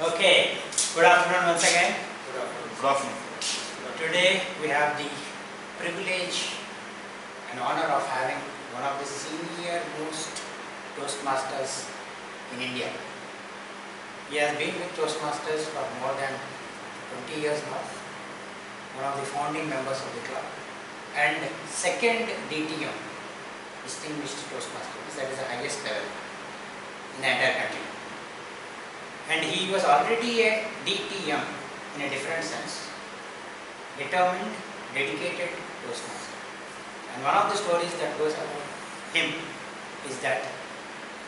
Okay, good afternoon once again. Good afternoon. Today we have the privilege and honor of having one of the senior most Toastmasters in India. He has been with Toastmasters for more than 20 years now, one of the founding members of the club, and second DTM, Distinguished Toastmasters, that is the highest level in the entire country. And he was already a DTM in a different sense, determined, dedicated Toastmaster. And one of the stories that goes about him is that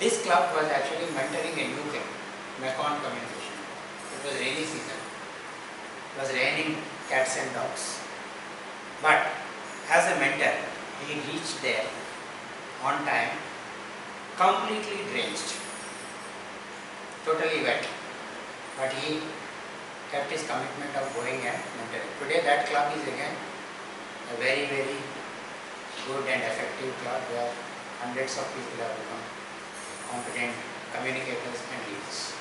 this club was actually mentoring a new club, Mekong Communication. It was rainy season. It was raining cats and dogs. But as a mentor, he reached there on time, completely drenched, totally wet. But he kept his commitment of going and mentoring. Today that club is again a very, very good and effective club where hundreds of people have become competent communicators and leaders.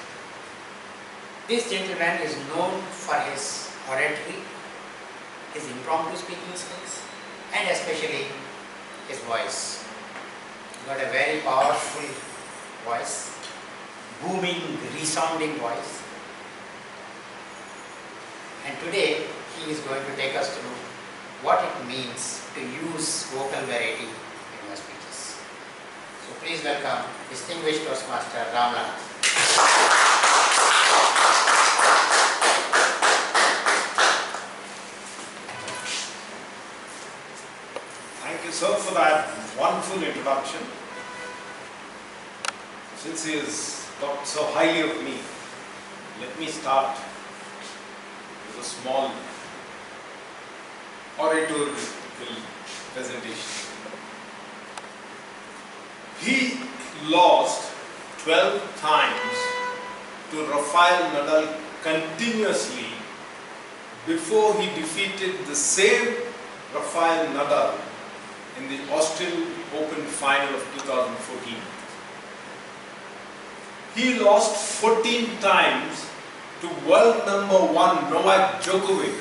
This gentleman is known for his oratory, his impromptu speaking skills, and especially his voice. He got a very powerful voice, booming, resounding voice. And today he is going to take us through what it means to use vocal variety in your speeches. So please welcome Distinguished Toastmaster Ram Lal. Thank you, sir, for that wonderful introduction. Since he has talked so highly of me, let me start with a small oratorical presentation. He lost 12 times to Rafael Nadal continuously before he defeated the same Rafael Nadal in the Australian Open final of 2014. He lost 14 times to world number 1 Novak Djokovic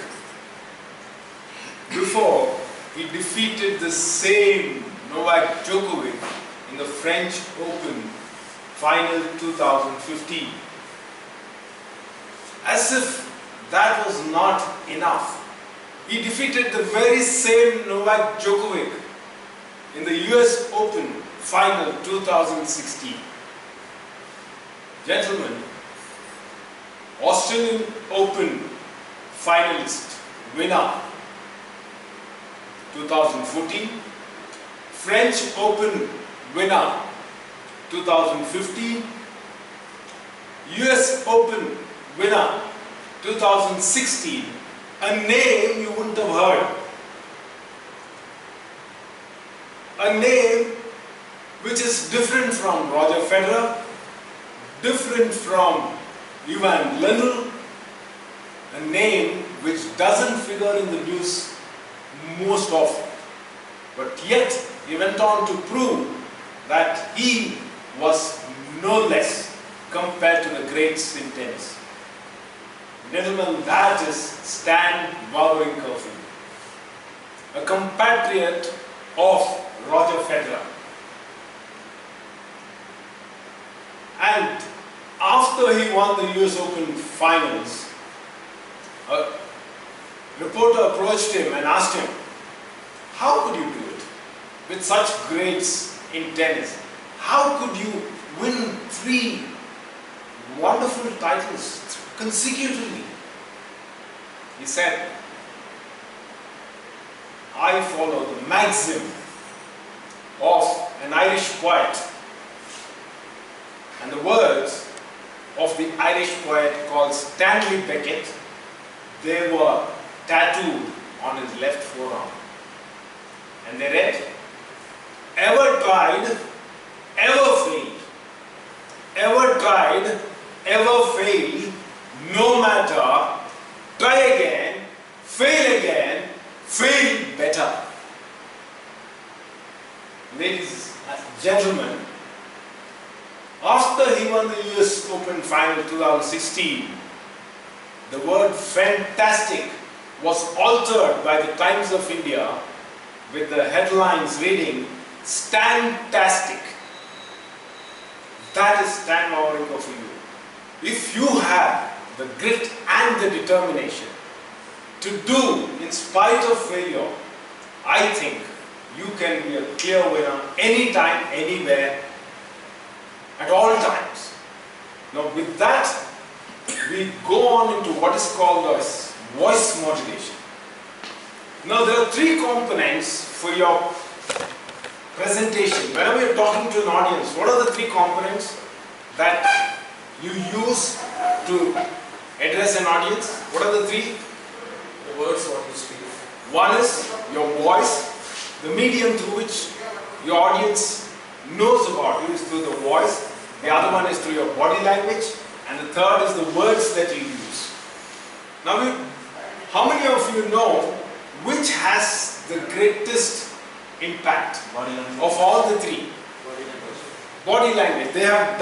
before he defeated the same Novak Djokovic in the French Open final 2015. As if that was not enough, he defeated the very same Novak Djokovic in the US Open final 2016. Gentlemen, Australian Open finalist, winner 2014, French Open winner 2015, US Open winner 2016, a name you wouldn't have heard. A name which is different from Roger Federer, different from Ivan Lendl, a name which doesn't figure in the news most often. But yet he went on to prove that he was no less compared to the greats in tennis. Gentlemen, that is Stan Wawrinka, a compatriot of Roger Federer. And after he won the US Open finals, a reporter approached him and asked him, how could you do it with such greats in tennis? How could you win 3 wonderful titles consecutively? He said, I follow the maxim of an Irish poet, and the words of the Irish poet called Stanley Beckett, they were tattooed on his left forearm. And they read, ever tried, ever failed. Ever tried, ever failed, no matter, try again, fail better. Ladies and gentlemen, after after he won the US Open final 2016, the word fantastic was altered by the Times of India with the headlines reading Stantastic. That is Stan Wawrinka for you. If you have the grit and the determination to do in spite of failure, I think you can be a clear winner anytime, anywhere, at all times. Now with that, we go on into what is called as voice modulation. Now there are three components for your presentation. Whenever you're talking to an audience, what are the three components that you use to address an audience? What are the three? The words what you speak. One is your voice, the medium through which your audience knows about you is through the voice. The other one is through your body language, and the third is the words that you use. Now, how many of you know which has the greatest impact of all the three? Body language. They have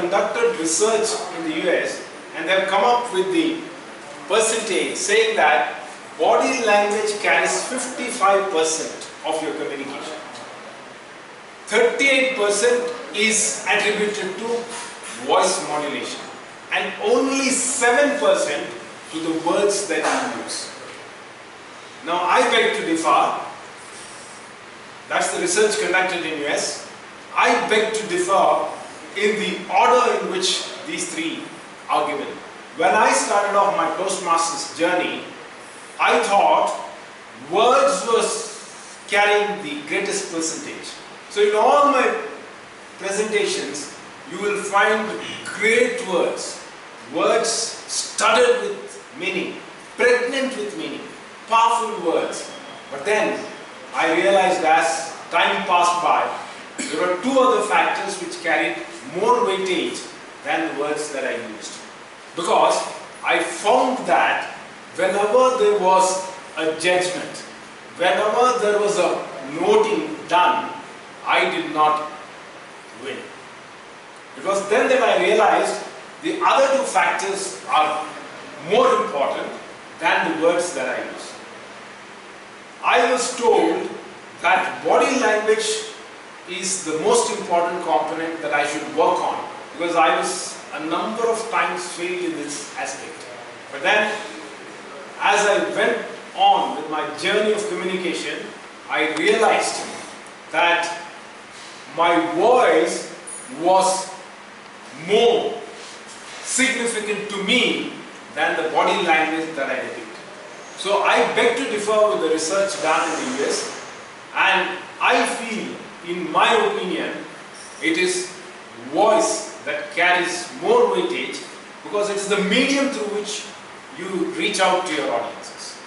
conducted research in the US, and they have come up with the percentage saying that body language carries 55% of your communication. 38% is attributed to voice modulation, and only 7% to the words that you use. Now I beg to differ. That's the research conducted in US. I beg to differ in the order in which these three are given. When I started off my Toastmasters journey, I thought words was carrying the greatest percentage. So in all my presentations, you will find great words, words studded with meaning, pregnant with meaning, powerful words. But then I realized as time passed by, there were two other factors which carried more weightage than the words that I used. Because I found that whenever there was a judgment, whenever there was a noting done, I did not win. Because then I realized the other two factors are more important than the words that I use. I was told that body language is the most important component that I should work on, because I was a number of times failed in this aspect. But then, as I went on with my journey of communication, I realized that my voice was more significant to me than the body language that I depict. So I beg to differ with the research done in the US, and I feel, in my opinion, it is voice that carries more weightage because it is the medium through which you reach out to your audiences.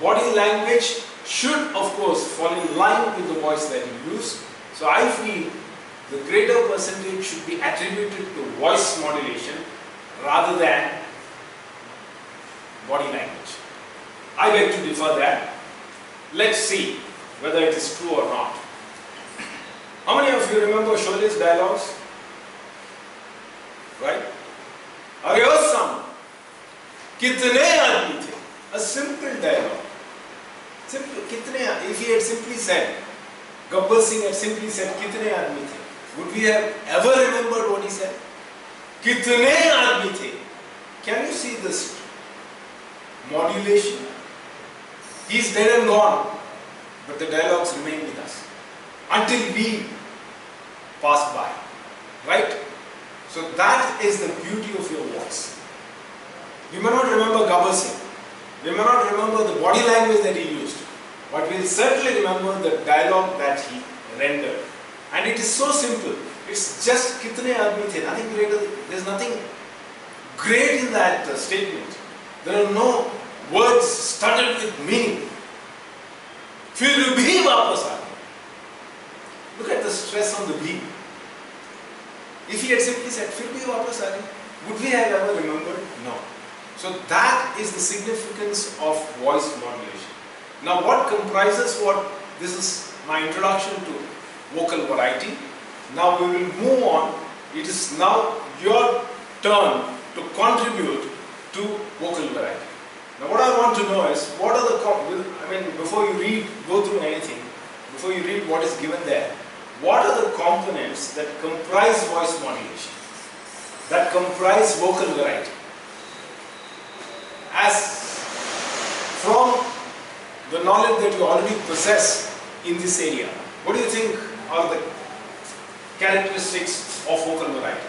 Body language should, of course, fall in line with the voice that you use. So I feel the greater percentage should be attributed to voice modulation rather than body language. I beg to differ there. Let's see whether it is true or not. How many of you remember Shole's dialogues? Right? Are some? Kitne aadmi the? A simple dialogue. Simple. Kitne? If he had simply said, Gabbar Singh had simply said, Kitne aadmi the? Would we have ever remembered what he said? Kitne aadmi the? Can you see this modulation? He's dead and gone, but the dialogues remain with us until we pass by, right? So that is the beauty of your voice. You may not remember Gabbar Singh, we may not remember the body language that he used, but we'll certainly remember the dialogue that he rendered. And it is so simple. It's just kitne aadmi the, nothing greater. There's nothing great in that statement. There are no words studded with meaning. फिर भी वापस आ गए. Look at the stress on the B. If he had simply said, फिर भी वापस आ गए, would we have ever remembered? No. So that is the significance of voice modulation. Now what comprises what? This is my introduction to vocal variety. Now we will move on it is now your turn to contribute to vocal variety. Now what I want to know is, what are the, before you go through anything, before you read what is given there, what are the components that comprise voice modulation, that comprise vocal variety? As from the knowledge that you already possess in this area, what do you think are the characteristics of vocal variety?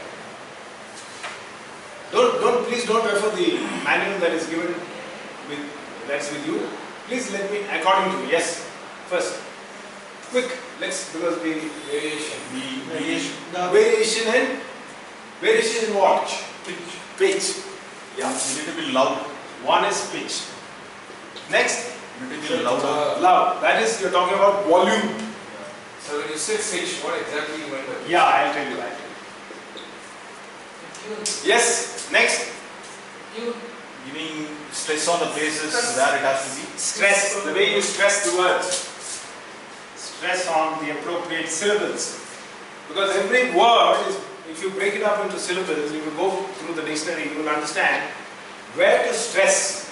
Please don't refer the manual that is given that's with you. Please let me, according to, yes, first, quick, because the variation in what? Pitch. Yeah. You need to be loud. One is pitch. Next? You need to be louder. Loud. That is, you're talking about volume. So when you say pitch, what exactly you mean by pitch? Yeah, I'll tell you. Yes. Next? Giving stress on the places where it has to be. Stress. The way you stress the words. Stress on the appropriate syllables. Because every word is, if you break it up into syllables, if you go through the dictionary, you will understand where to stress,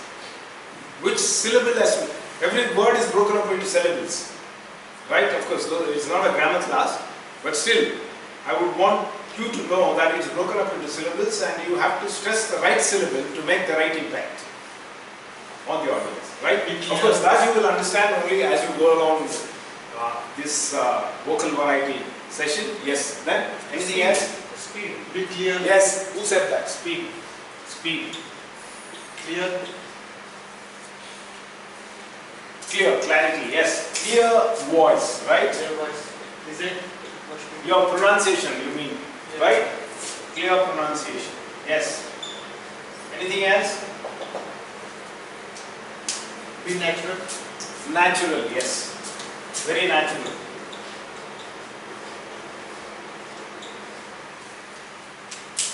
which syllable has to. Every word is broken up into syllables. Right? Of course, it's not a grammar class, but still, I would want you to know that it's broken up into syllables and you have to stress the right syllable to make the right impact on the audience. Right? Of course, that you will understand only as you go along this vocal variety session. Yes. Then, anything else? Speed. Be clear. Yes. Who said that? Speed. Speed. Clear. Clear. Clarity. Yes. Clear voice. Right? Clear voice. Is it? Your pronunciation, you mean. Right? Clear pronunciation. Yes. Anything else? Be natural. Natural. Yes. Very natural.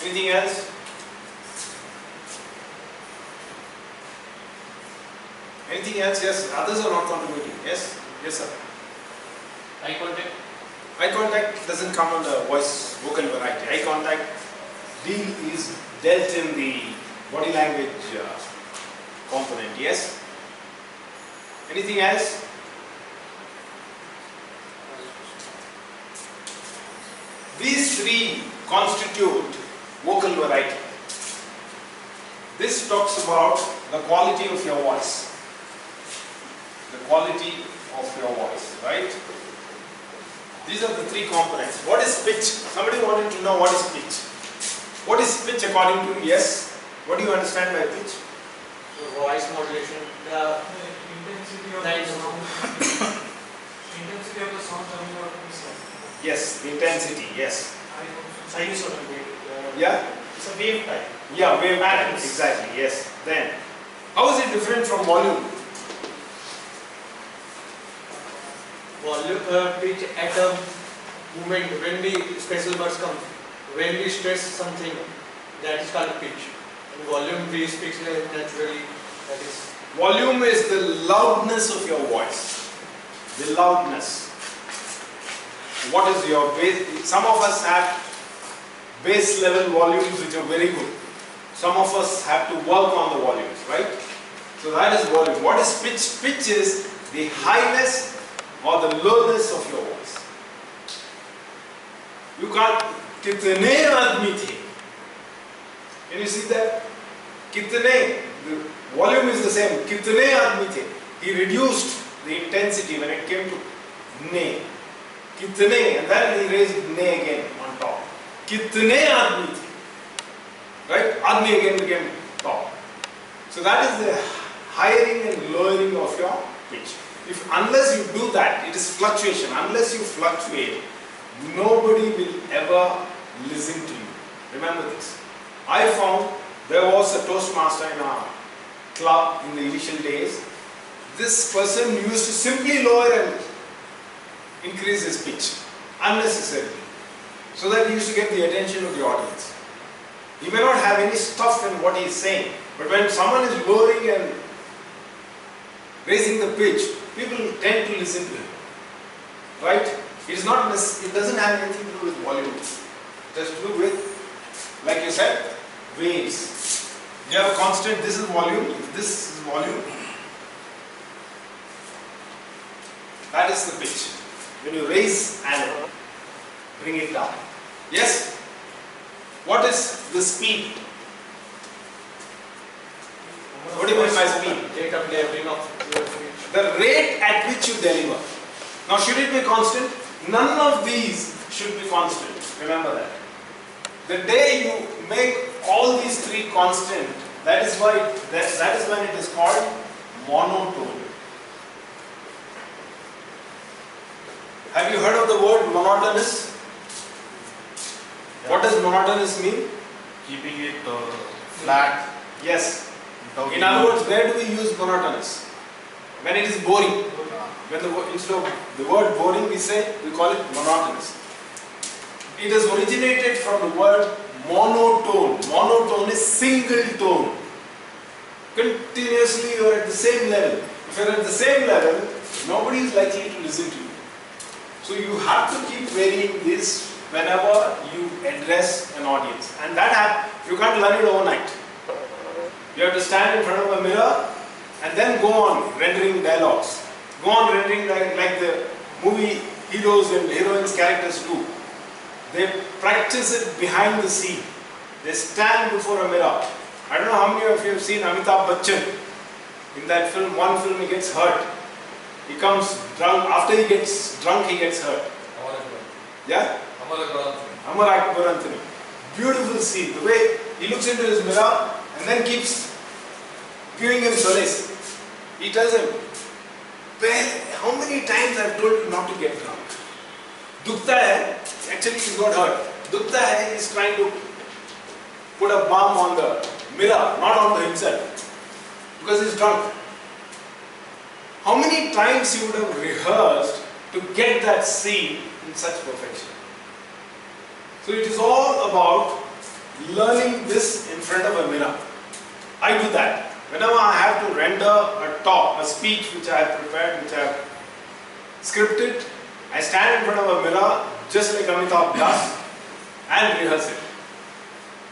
Anything else? Anything else? Yes. Others are not contributing. Yes. Yes, sir. Eye contact. Eye contact doesn't come under vocal variety. Eye contact is dealt in the body language component. Yes. Anything else? These three constitute vocal variety. This talks about the quality of your voice. The quality of your voice, right? These are the three components. What is pitch? Somebody wanted to know what is pitch. What is pitch according to you? Yes. What do you understand by pitch? So voice modulation. The Intensity of Nice. the sound. Intensity of the sound coming out of the sound. Yes, the intensity, yes. sinusoidal wave. Yeah? It's a wave type. Yeah, wave pattern. Patterns. Exactly, yes. Then, how is it different from volume? Volume pitch at a moment when the special burst comes, when we stress something, that is called pitch. And volume we speak naturally, that is. Volume is the loudness of your voice. The loudness. What is your bass? Some of us have bass level volumes which are very good. Some of us have to work on the volumes, right? So that is volume. What is pitch? Pitch is the highness or the lowness of your voice. You can't. Kitne aadmi the? Can you see that? Kitne. The volume is the same. Kitne aadmi the? He reduced the intensity when it came to ne. Kitne, and then he raised ne again on top. Kitne aadmi the? Right? Aadmi again became top. So that is the highering and lowering of your pitch. Unless you do that, it is fluctuation. Unless you fluctuate, nobody will ever listen to you. Remember this. I found there was a Toastmaster in our club in the initial days. This person used to simply lower and increase his pitch unnecessarily, so that he used to get the attention of the audience. He may not have any stuff in what he is saying, but when someone is lowering and raising the pitch, people tend to listen to him. Right? It doesn't have anything to do with volume. It has to do with, like you said, waves. You have a constant, this is volume, this is volume. That is the pitch. When you raise and bring it down. Yes? What is the speed? What do you mean by speed? Rate of delivering of your pitch. The rate at which you deliver. Now should it be constant? None of these should be constant. Remember that. The day you make all these three constant, that is why that is when it is called monotone. Have you heard of the word monotonous? What does monotonous mean? Keeping it flat. Yes. without In other words, where do we use monotonous? When it is boring. When instead of the word boring, we call it monotonous. It has originated from the word monotone. Monotone is single tone. Continuously you are at the same level. If you are at the same level, nobody is likely to listen to you. So you have to keep varying this whenever you address an audience. And that you can't learn it overnight. You have to stand in front of a mirror and then go on rendering dialogues. Go on rendering like the movie heroes and heroines characters do. They practice it behind the scene. They stand before a mirror. I don't know how many of you have seen Amitabh Bachchan. In that film, one film he gets hurt. He comes drunk. After he gets drunk, he gets hurt. Yeah? Amar Akbar Anthony. Beautiful scene. The way he looks into his mirror and then keeps giving him solace. He tells him, how many times I've told you not to get drunk? Dukta hai, actually he got hurt. Dukta hai is trying to put a balm on the mirror, not on himself. Because he's drunk. How many times he would have rehearsed to get that scene in such perfection? So it is all about learning this in front of a mirror. I do that. Whenever I have to render a talk, a speech which I have prepared, which I have scripted, I stand in front of a mirror just like Amitabh does and rehearse it.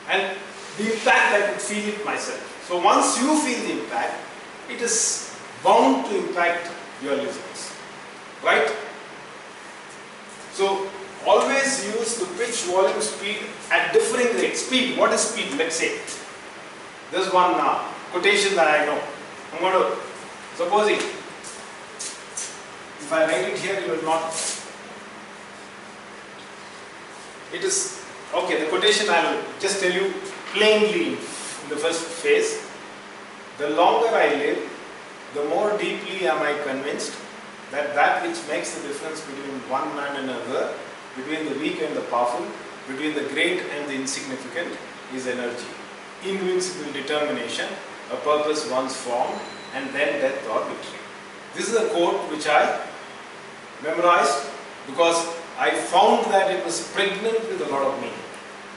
And the impact I could feel it myself. So once you feel the impact, it is bound to impact your listeners. Right? So always use the pitch, volume, speed at differing rates. Speed, what is speed? Let's say. There's one quotation that I know. I'm going to, supposing, if I write it here, you will not. It is, okay, the quotation I will just tell you plainly in the first phase. The longer I live, the more deeply am I convinced that that which makes the difference between one man and another, between the weak and the powerful, between the great and the insignificant, is energy. Invincible determination, a purpose once formed, and then death or victory. This is a quote which I memorized because I found that it was pregnant with a lot of meaning.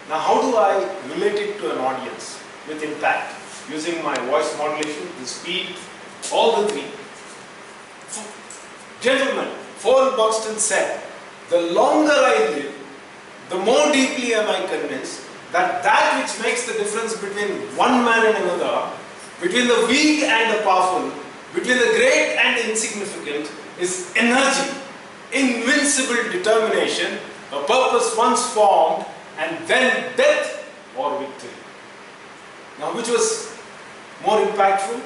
Now how do I relate it to an audience with impact? Using my voice modulation, the speed, all the three. Gentlemen, Paul Buxton said, the longer I live, the more deeply am I convinced that that which makes the difference between one man and another, between the weak and the powerful, between the great and the insignificant, is energy, invincible determination, a purpose once formed, and then death or victory. Now which was more impactful?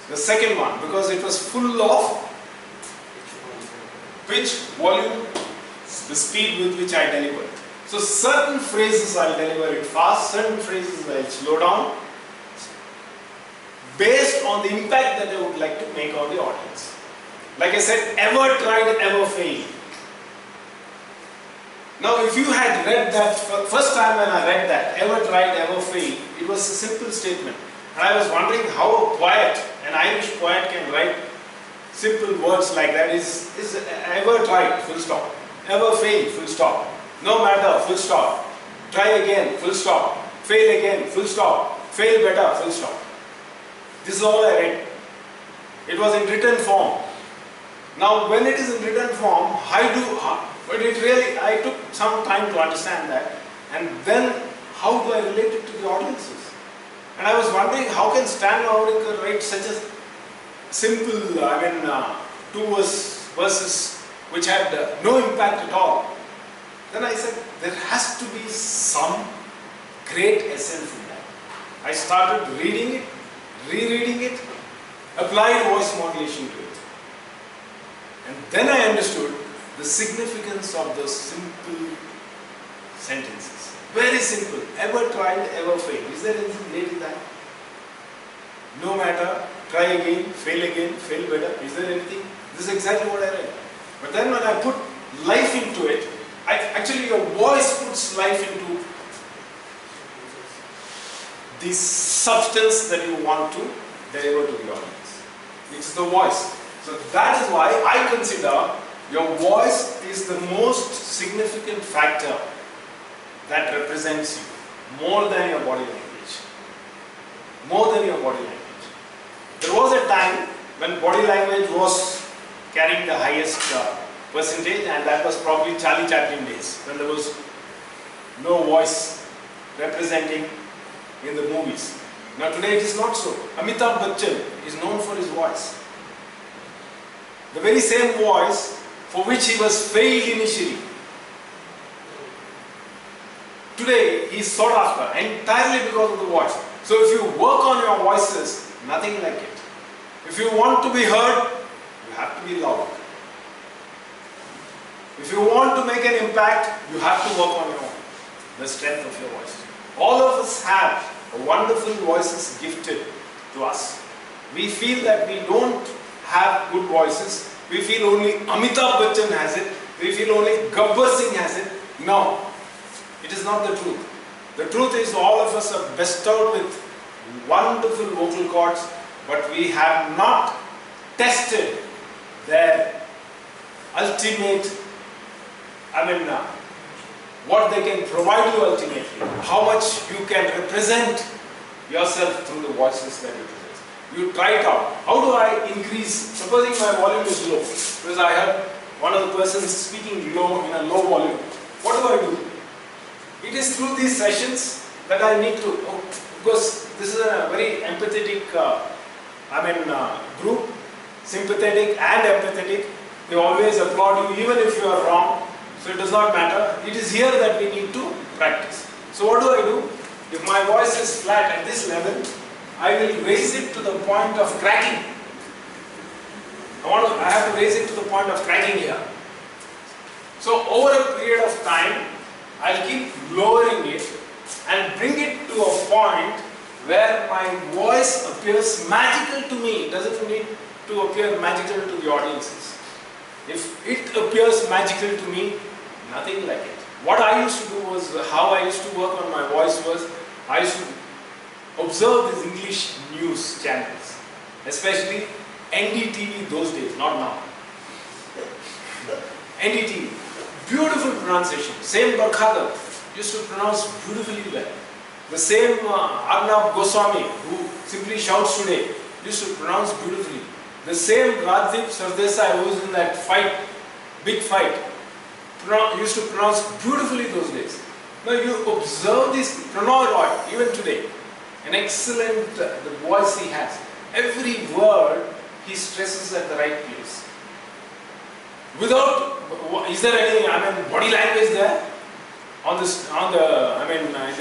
The second one, because it was full of pitch, volume, the speed with which I delivered. So certain phrases I'll deliver it fast, certain phrases I'll slow down, based on the impact that I would like to make on the audience. Like I said, ever tried, ever failed. Now if you had read that, first time when I read that, ever tried, ever failed, it was a simple statement. And I was wondering how a poet, an Irish poet, can write simple words like that. Is ever tried, full stop. Ever failed, full stop. No matter, full stop. Try again, full stop. Fail again, full stop. Fail better, full stop. This is all I read. It was in written form. Now when it is in written form, I took some time to understand that. And then how do I relate it to the audiences? And I was wondering, how can Stan Wawrinka write such a simple, two verses which had no impact at all? Then I said, there has to be some great essence in that. I started reading it, rereading it, applied voice modulation to it. And then I understood the significance of those simple sentences. Very simple. Ever tried, ever failed. Is there anything great in that? No matter, try again, fail better. Is there anything? This is exactly what I read. But then when I put life into it, actually your voice puts life into the substance that you want to deliver to the audience. It's the voice. So that is why I consider your voice is the most significant factor that represents you, more than your body language. More than your body language. There was a time when body language was carrying the highest percentage, and that was probably Charlie Chaplin days, when there was no voice representing in the movies. Now today it is not so. Amitabh Bachchan is known for his voice. The very same voice for which he was failed initially. Today he is sought after entirely because of the voice. So if you work on your voices, nothing like it. If you want to be heard, you have to be loud. If you want to make an impact, you have to work on the strength of your voice. All of us have wonderful voices gifted to us. We feel that we don't have good voices. We feel only Amitabh Bachchan has it. We feel only Gabbar Singh has it. No, it is not the truth. The truth is all of us are bestowed with wonderful vocal cords, but we have not tested their ultimate, what they can provide you ultimately, how much you can represent yourself through the voices that you possess. You try it out. How do I increase? Supposing my volume is low, because I heard one of the persons speaking low in a low volume. What do? It is through these sessions that I need to, because this is a very empathetic group, sympathetic and empathetic. They always applaud you even if you are wrong. So it does not matter. It is here that we need to practice. So what do? If my voice is flat at this level, I will raise it to the point of cracking. I have to raise it to the point of cracking here. So over a period of time, I'll keep lowering it and bring it to a point where my voice appears magical to me. It doesn't need to appear magical to the audiences. If it appears magical to me, nothing like it. What I used to do was, how I used to work on my voice was, I used to observe these English news channels, especially NDTV those days, not now. NDTV, beautiful pronunciation. Same Barkhadar used to pronounce beautifully well. The same Arnab Goswami, who simply shouts today, used to pronounce beautifully. The same Radhip Sardesai, who was in that fight, big fight, used to pronounce beautifully those days. Now you observe this Prannoy Roy, even today, an excellent the voice he has. Every word he stresses at the right place. Without, is there any body language there? In the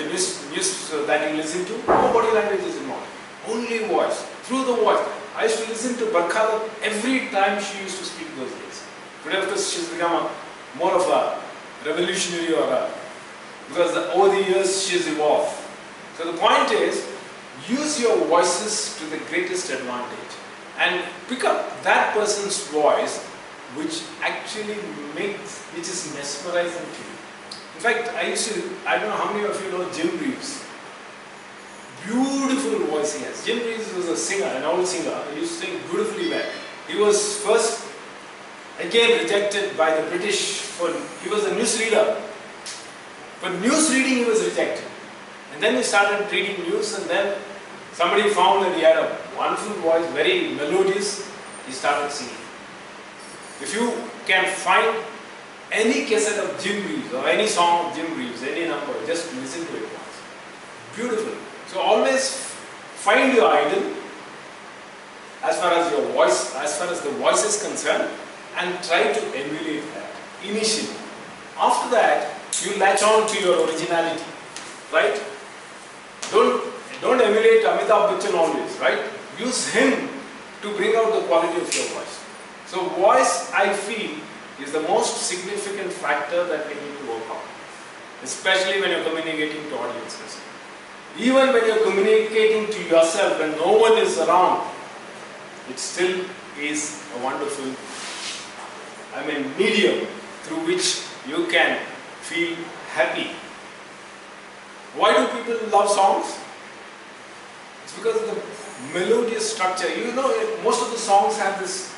news that you listen to, no body language is involved. Only voice, through the voice. I used to listen to Barkhadar every time she used to speak those days. Today, of course, she's become more of a revolutionary because over the years she's evolved. So the point is, use your voices to the greatest advantage and pick up that person's voice which actually which is mesmerizing to you. In fact, I don't know how many of you know Jim Reeves. Beautiful voice he has. Jim Reeves was a singer, an old singer. He used to sing beautifully well. He was first, again, rejected by the British he was a newsreader. For news reading he was rejected. And then he started reading news, and then somebody found that he had a wonderful voice, very melodious. He started singing. If you can find any cassette of Jim Reeves or any song of Jim Reeves, any number, just listen to it once. Beautiful. So always find your idol as far as your voice, as far as the voice is concerned, and try to emulate that initially. After that, you latch on to your originality, right? Don't emulate Amitabh Bachchan always, right? Use him to bring out the quality of your voice. So voice, I feel, is the most significant factor that we need to work on, especially when you're communicating to audiences. Even when you're communicating to yourself when no one is around, it still is a wonderful, medium through which you can feel happy. Why do people love songs? It's because of the melodious structure. You know, most of the songs have this,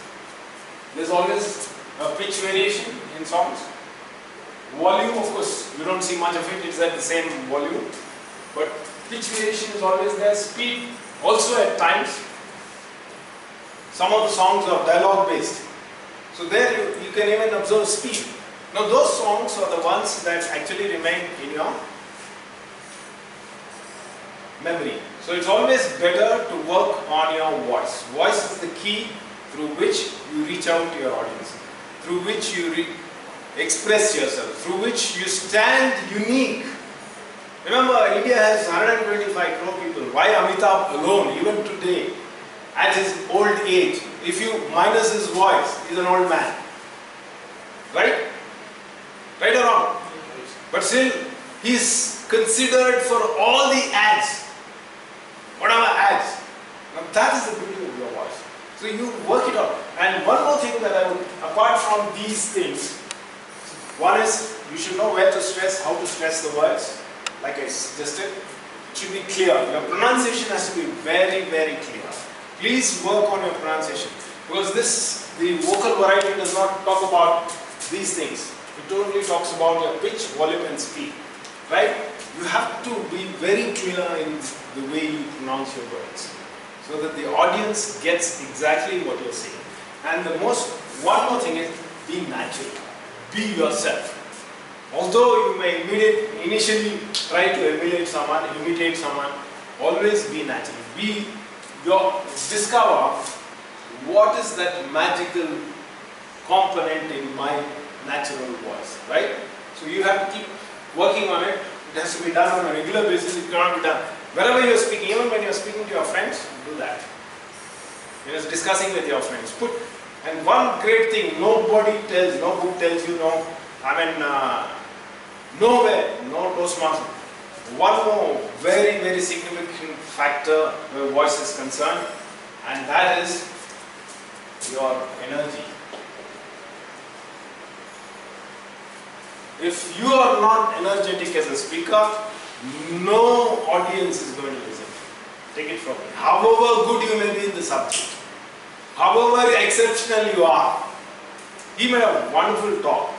there's always a pitch variation in songs. Volume, of course, you don't see much of it, it's at the same volume. But pitch variation is always there. Speed also at times. Some of the songs are dialogue based. So there you can even observe speed. Now those songs are the ones that actually remain in your memory. So it's always better to work on your voice. Voice is the key through which you reach out to your audience, through which you express yourself, through which you stand unique. Remember, India has 125 crore people. Why Amitabh alone, even today, at his old age, if you minus his voice, he's an old man. Right? Right or wrong? But still, he's considered for all the ads. Whatever ads. Now that is the beauty of your voice. So you work it out. And one more thing that I would, apart from these things, one is you should know where to stress, how to stress the words. Like I suggested, it should be clear. Your pronunciation has to be very, very clear. Please work on your pronunciation. Because the vocal variety does not talk about these things. It only talks about your pitch, volume and speed. Right? You have to be very clear in the way you pronounce your words, so that the audience gets exactly what you're saying. And one more thing is, be natural. Be yourself. Although you may initially try to imitate someone, always be natural. Discover what is that magical component in my natural voice, right? So you have to keep working on it. It has to be done on a regular basis. It cannot be done wherever you're speaking. Even when you're speaking to your friends, do that. You're discussing with your friends. And one great thing, no book tells you no. Nowhere, no Toastmaster. One more very, very significant factor where voice is concerned, and that is your energy. If you are not energetic as a speaker, no audience is going to listen. Take it from me. However good you may be in the subject, however exceptional you are, he made a wonderful talk.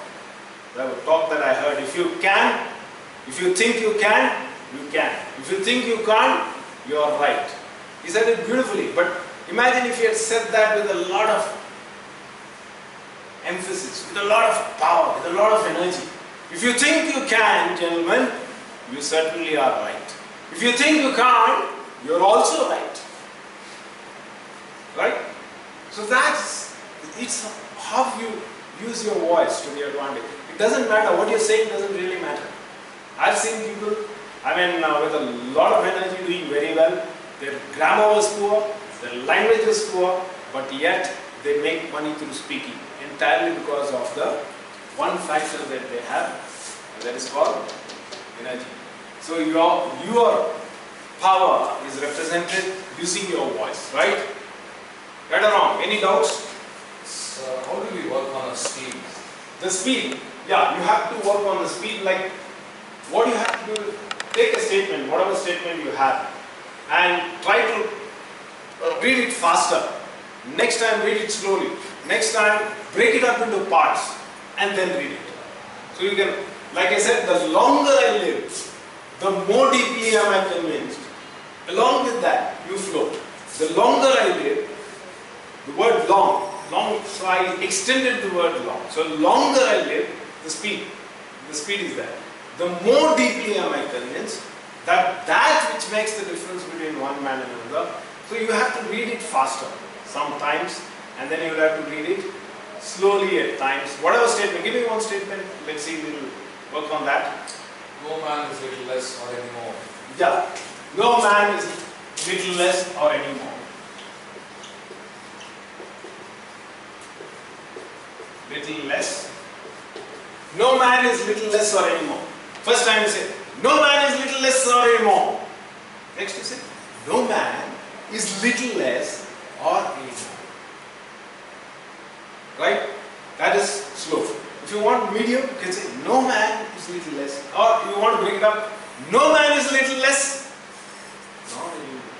The talk that I heard. If you think you can, you can. If you think you can't, you are right. He said it beautifully. But imagine if he had said that with a lot of emphasis, with a lot of power, with a lot of energy. If you think you can, gentlemen, you certainly are right. If you think you can't, you're also right. Right? So it's how you use your voice to the advantage. It doesn't matter, what you're saying doesn't really matter. I've seen people, with a lot of energy doing very well. Their grammar was poor, their language was poor, but yet they make money through speaking entirely because of the one factor that they have, and that is called energy. So your power is represented using your voice, right? Right or wrong? Any doubts? So how do we work on a speed? The speed, yeah, you have to work on the speed. Like, what you have to do is take a statement, whatever statement you have, and try to read it faster. Next time, read it slowly. Next time, break it up into parts and then read it. So you can, like I said, the longer I live, the more deeply am I convinced. Along with that, you flow. The longer I live, the word long, so I extended the word long. So longer I live, the speed. The speed is there. The more deeply am I convinced that which makes the difference between one man and another. So you have to read it faster sometimes, and then you will have to read it slowly at times. Whatever statement, give me one statement, let's see, we will work on that. No man is little less or any more. Yeah, no man is little less or any more. Little less. No man is little less or any more. First time you say, no man is little less or any more. Next you say, no man is little less or any more. Right? That is slow. If you want medium, you can say, no man is little less. Or you want to break it up, no man is little less. Not any more.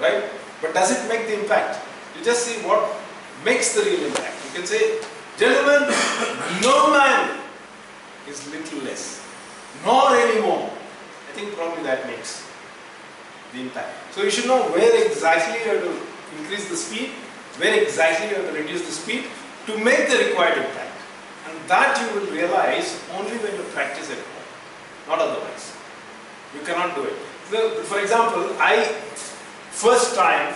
Right? But does it make the impact? You just see what makes the real impact. You can say, gentlemen, no man is little less, nor any more. I think probably that makes the impact. So you should know where exactly you have to increase the speed, where exactly you have to reduce the speed to make the required impact. And that you will realize only when you practice at home, not otherwise. You cannot do it. For example, I first time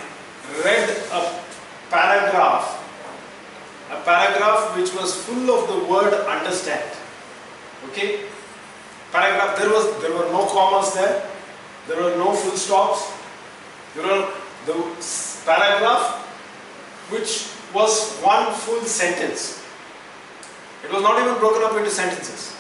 read a paragraph which was full of the word understand. Okay? Paragraph, there were no commas there, there were no full stops, there were the paragraph which was one full sentence. It was not even broken up into sentences.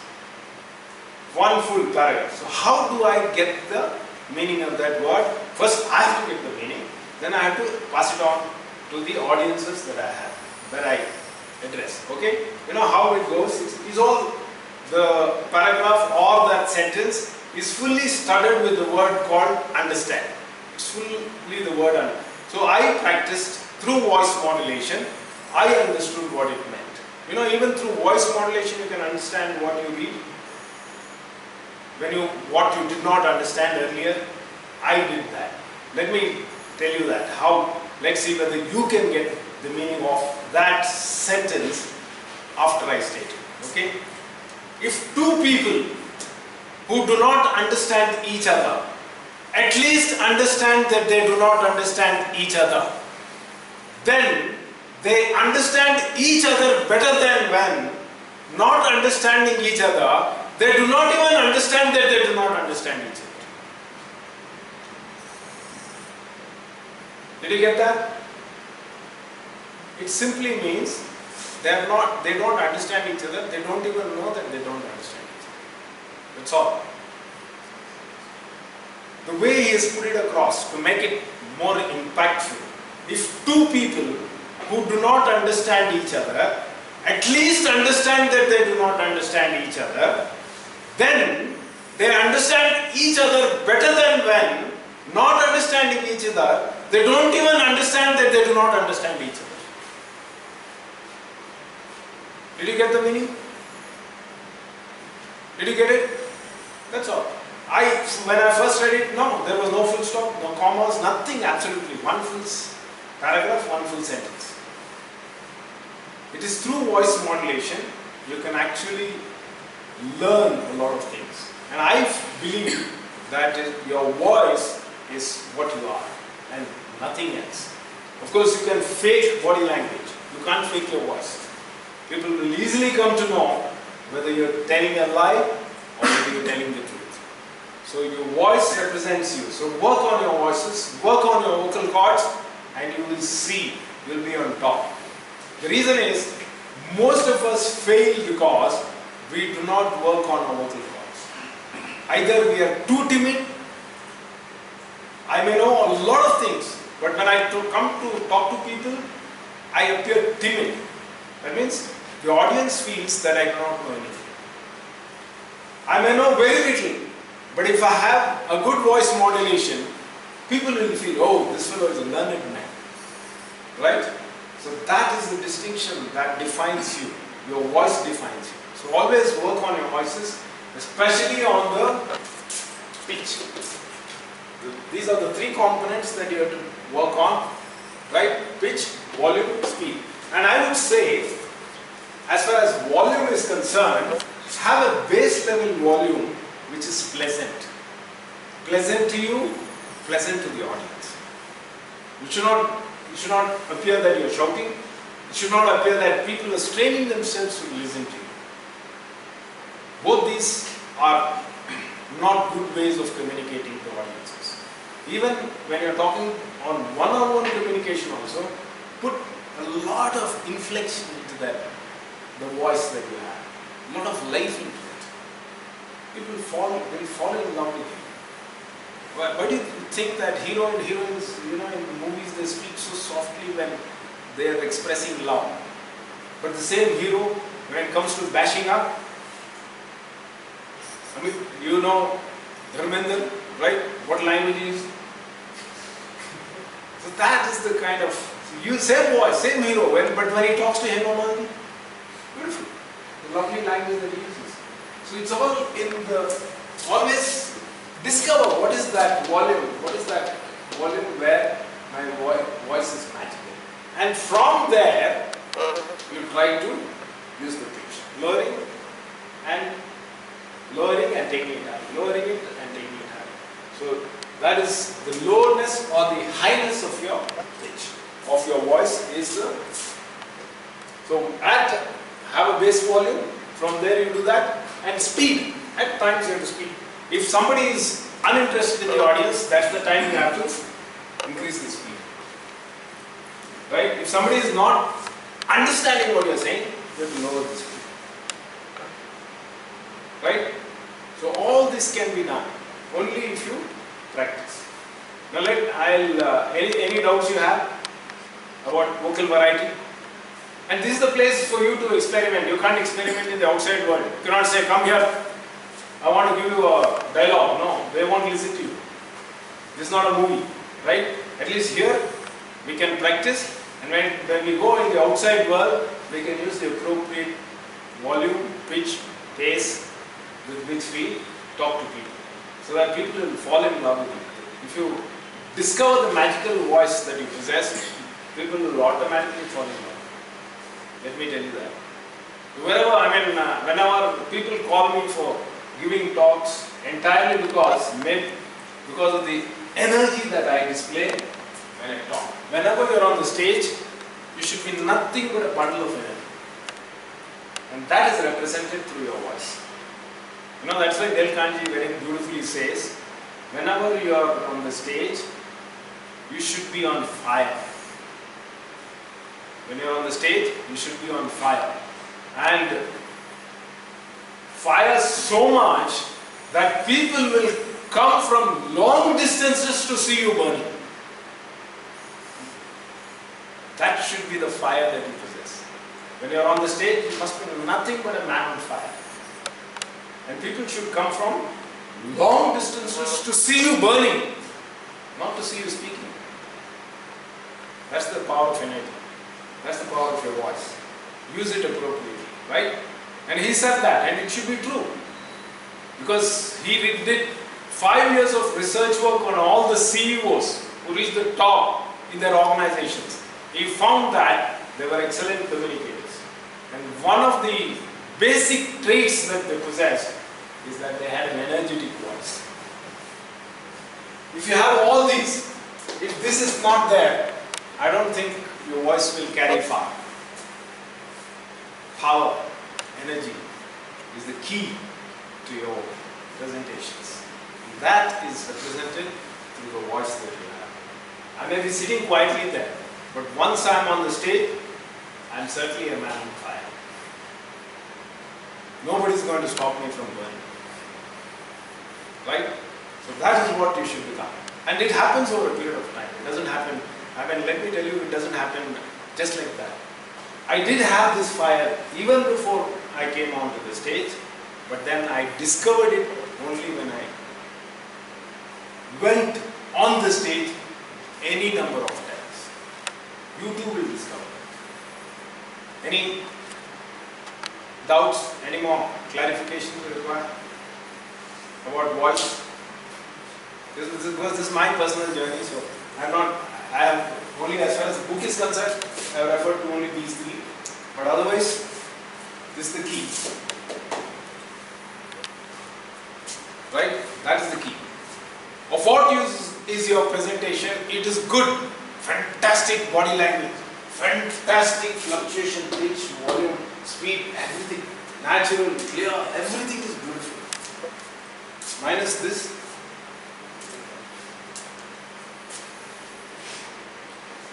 One full paragraph. So how do I get the meaning of that word? First I have to get the meaning, then I have to pass it on to the audiences that I have, that I address. Okay? You know how it goes? It's all the paragraph or that sentence is fully studded with the word called understand. It's fully the word understand. So I practiced through voice modulation. I understood what it meant. You know, even through voice modulation you can understand what you read. What you did not understand earlier, I did that. Let me tell you that. How? Let's see whether you can get the meaning of that sentence after I state it. Okay? If two people who do not understand each other at least understand that they do not understand each other, then they understand each other better than when, not understanding each other, they do not even understand that they do not understand each other. Did you get that? It simply means they don't understand each other, they don't even know that they don't understand each other. That's all. The way he has put it across to make it more impactful, if two people who do not understand each other at least understand that they do not understand each other, then they understand each other better than when, not understanding each other, they don't even understand that they do not understand each other. Did you get the meaning? Did you get it? That's all. When I first read it, no, there was no full stop, no commas, nothing, absolutely. One full paragraph, one full sentence. It is through voice modulation you can actually learn a lot of things. And I believe that your voice is what you are and nothing else. Of course, you can fake body language. You can't fake your voice. People will easily come to know whether you're telling a lie or whether you're telling the truth. So your voice represents you. So work on your voices, work on your vocal cords, and you will see you'll be on top. The reason is, most of us fail because we do not work on our vocal cords. Either we are too timid. I may know a lot of things, but when I come to talk to people, I appear timid. That means the audience feels that I do not know anything. I may know very little, but if I have a good voice modulation, people will feel, oh, this fellow is a learned man. Right? So that is the distinction that defines you. Your voice defines you. So always work on your voices, especially on the pitch. These are the three components that you have to work on. Right? Pitch, volume, speed. And I would say as far as volume is concerned, have a base level volume which is pleasant. Pleasant to you, pleasant to the audience. It should not appear that you are shouting. It should not appear that people are straining themselves to listen to you. Both these are not good ways of communicating to audiences. Even when you are talking on one-on-one communication also, put a lot of inflection into that, the voice that you have. A lot of life into it. People will fall in love with you. Why do you think that hero and heroines, in movies they speak so softly when they are expressing love? But the same hero, when it comes to bashing up, you know Dharmendra, right? What language he uses? So that is the kind of, same voice, same hero, but when he talks to Hema Malini, beautiful. The lovely language that he uses. So it's all in the, always discover what is that volume, where my voice is magical. And from there, you try to use the pitch. Lowering and taking it high. Lowering it and taking it high. So that is the lowness or the highness of your pitch, of your voice is the. So have a base volume, from there you do that, and speed. At times you have to speed. If somebody is uninterested in the audience, that's the time you have to increase the speed. Right? If somebody is not understanding what you are saying, you have to lower the speed. Right? So all this can be done only if you practice. Now any doubts you have about vocal variety? And this is the place for you to experiment. You can't experiment in the outside world. You cannot say, come here, I want to give you a dialogue. No, they won't listen to you. This is not a movie, right? At least here, we can practice, and when we go in the outside world, we can use the appropriate volume, pitch, pace with which we talk to people, so that people will fall in love with you. If you discover the magical voice that you possess, people will automatically fall in love. Let me tell you that. Whenever people call me for giving talks, entirely because of the energy that I display when I talk. Whenever you are on the stage, you should be nothing but a bundle of energy. And that is represented through your voice. That's why Dale Carnegie very beautifully says, whenever you are on the stage, you should be on fire. When you are on the stage, you should be on fire. And fire so much that people will come from long distances to see you burning. That should be the fire that you possess. When you are on the stage, you must be nothing but a man on fire. And people should come from long distances to see you burning, not to see you speaking. That's the power of energy. That's the power of your voice. Use it appropriately, right? And he said that, and it should be true. Because he did 5 years of research work on all the CEOs who reached the top in their organizations. He found that they were excellent communicators. And one of the basic traits that they possessed is that they had an energetic voice. If you have all these, if this is not there, I don't think your voice will carry far. Power, energy is the key to your presentations. And that is represented through the voice that you have. I may be sitting quietly there, but once I am on the stage, I am certainly a man on fire. Nobody is going to stop me from burning. Right? So that is what you should become. And it happens over a period of time. It doesn't happen, let me tell you, it doesn't happen just like that. I did have this fire even before I came onto the stage, but then I discovered it only when I went on the stage any number of times. You too will discover it. Any doubts? Any more clarifications you require about voice? This is my personal journey, so I have only, as far as the book is concerned, I have referred to only these three. But otherwise, This is the key. Right? That is the key. Of what use is your presentation? It is good, fantastic body language, fantastic fluctuation, pitch, volume, speed, everything. Natural, clear, everything is beautiful. Minus this.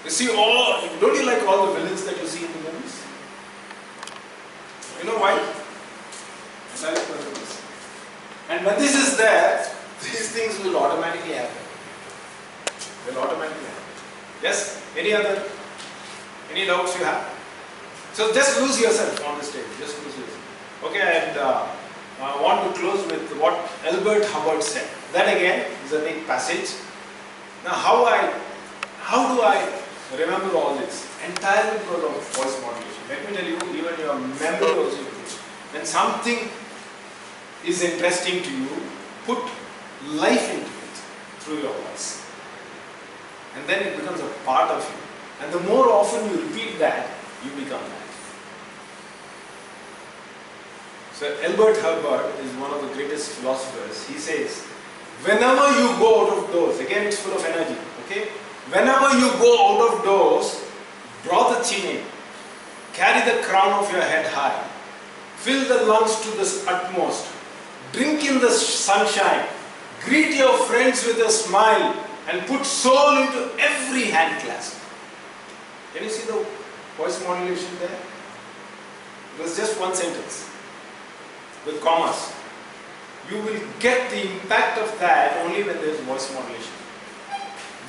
You see don't you like all the villains that you see in the movies? You know why? And when this is there, these things will automatically happen. Yes? Any doubts you have? So just lose yourself on the stage. Just lose yourself. Okay, and I want to close with what Albert Hubbard said. That again is a big passage. Now how do I remember all this? Entirely because of voice modulation. Let me tell you, even your memory also improves. When something is interesting to you, put life into it through your voice. And then it becomes a part of you. And the more often you repeat that, you become that. So Albert Hubbard is one of the greatest philosophers. He says, whenever you go out of doors, again it's full of energy, okay? Whenever you go out of doors, draw the chin in, carry the crown of your head high, fill the lungs to the utmost, drink in the sunshine, greet your friends with a smile, and put soul into every hand clasp. Can you see the voice modulation there? It was just one sentence with commas. You will get the impact of that only when there is voice modulation.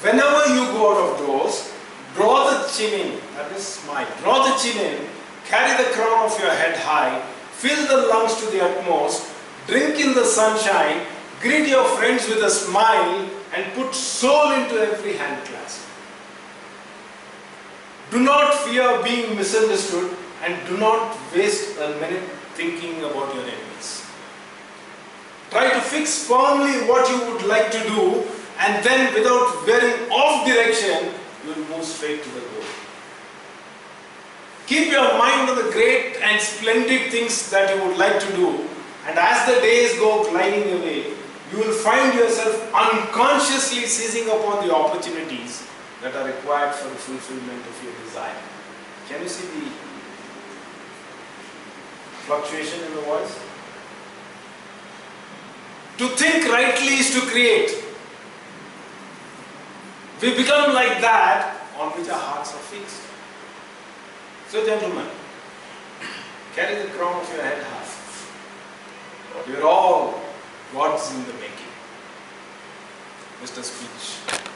Whenever you go out of doors, draw the chin in, that is smile, draw the chin in, carry the crown of your head high, fill the lungs to the utmost, drink in the sunshine, greet your friends with a smile, and put soul into every hand clasp. Do not fear being misunderstood, and do not waste a minute thinking about your enemies. Try to fix firmly what you would like to do, and then without veering off direction, you will move straight to the goal. Keep your mind on the great and splendid things that you would like to do, and as the days go gliding away, you will find yourself unconsciously seizing upon the opportunities that are required for the fulfillment of your desire. Can you see the fluctuation in the voice? To think rightly is to create. We become like that on which our hearts are fixed. So gentlemen, carry the crown of your head high. We are all gods in the making. Mr. Speech.